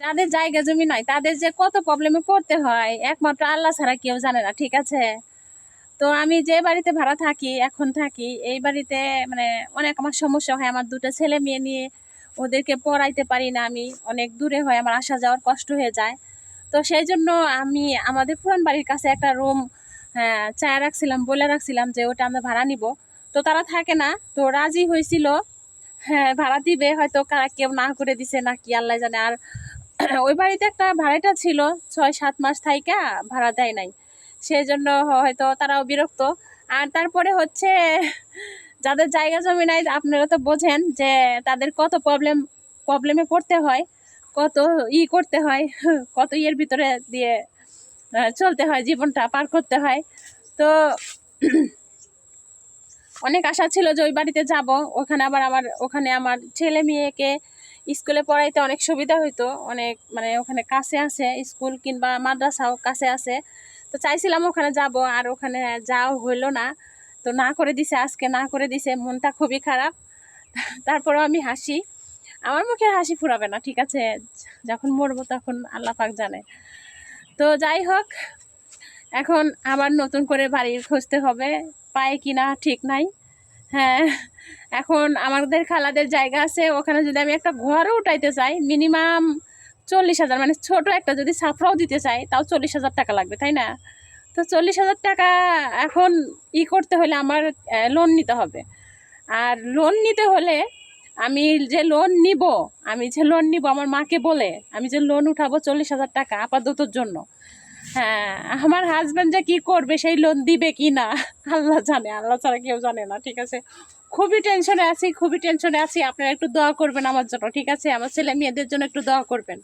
যাদের জায়গা জমি নাই তাদের যে কত প্রবলেমে পড়তে হয় একমাত্র আল্লাহ ছাড়া কেউ জানে না, ঠিক আছে? তো আমি যে বাড়িতে ভাড়া থাকি, এখন থাকি এই বাড়িতে, মানে অনেক আমার সমস্যা হয়। আমার দুটো ছেলে মেয়ে নিয়ে ওদেরকে পড়াইতে পারি না, আমি অনেক দূরে হয়, আমার আসা যাওয়ার কষ্ট হয়ে যায়। তো সেই জন্য আমি আমাদের পুরান বাড়ির কাছে একটা রুম চায় রাখছিলাম, বলে রাখছিলাম যে ওটা আমরা ভাড়া নিব। তো তারা থাকে না, তো রাজি হয়েছিল, হ্যাঁ ভাড়া দিবে, হয়তো কেউ না করে দিছে না কি আল্লাহ জানে। আর ওই বাড়িতে একটা ভাড়াটা ছিল ৬-৭ মাস থাইকা ভাড়া দেয় নাই, সেই জন্য হয়তো তারাও বিরক্ত। আর তারপরে হচ্ছে যাদের জায়গা জমি নাই আপনারা তো বোঝেন যে তাদের কত প্রবলেমে পড়তে হয়, কত করতে হয়, কত ইয়ের ভিতরে দিয়ে চলতে হয়, জীবনটা পার করতে হয়। তো অনেক আশা ছিল যে ওই বাড়িতে যাব, ওখানে আবার ওখানে আমার ছেলে মেয়েকে স্কুলে পড়াইতে অনেক সুবিধা হইতো, অনেক মানে ওখানে কাছে আছে স্কুল কিংবা মাদ্রাসাও কাছে আছে। তো চাইছিলাম ওখানে যাব, আর ওখানে যাওয়া হইলো না। তো না করে দিছে, আজকে না করে দিছে, মনটা খুবই খারাপ। তারপরেও আমি হাসি, আমার মুখে হাসি ফুরাবে না, ঠিক আছে? যখন মরবো তখন আল্লাহ পাক জানে। তো যাই হোক, এখন আবার নতুন করে বাড়ি খুঁজতে হবে, পায় কিনা ঠিক নাই। হ্যাঁ, এখন আমাদের খালাদের জায়গা আছে, ওখানে যদি আমি একটা ঘরও উঠাইতে চাই মিনিমাম 40,000, মানে ছোট একটা যদি ছাপড়াও দিতে চাই তাও 40,000 টাকা লাগবে, তাই না? তো 40,000 টাকা এখন করতে হলে আমার লোন নিতে হবে। আর লোন নিতে হলে আমি যে লোন নিব আমার মাকে বলে আমি যে লোন উঠাবো 40,000 টাকা আপাততর জন্য। হ্যাঁ, আমার হাজব্যান্ড যে কি করবে, সেই লোন দিবে কি না আল্লাহ জানে, আল্লাহ ছাড়া কেউ জানে না, ঠিক আছে? খুবই টেনশনে আছি, খুবই টেনশনে আছি। আপনারা একটু দোয়া করবেন আমার জন্য, ঠিক আছে? আমার ছেলে মেয়েদের জন্য একটু দোয়া করবেন।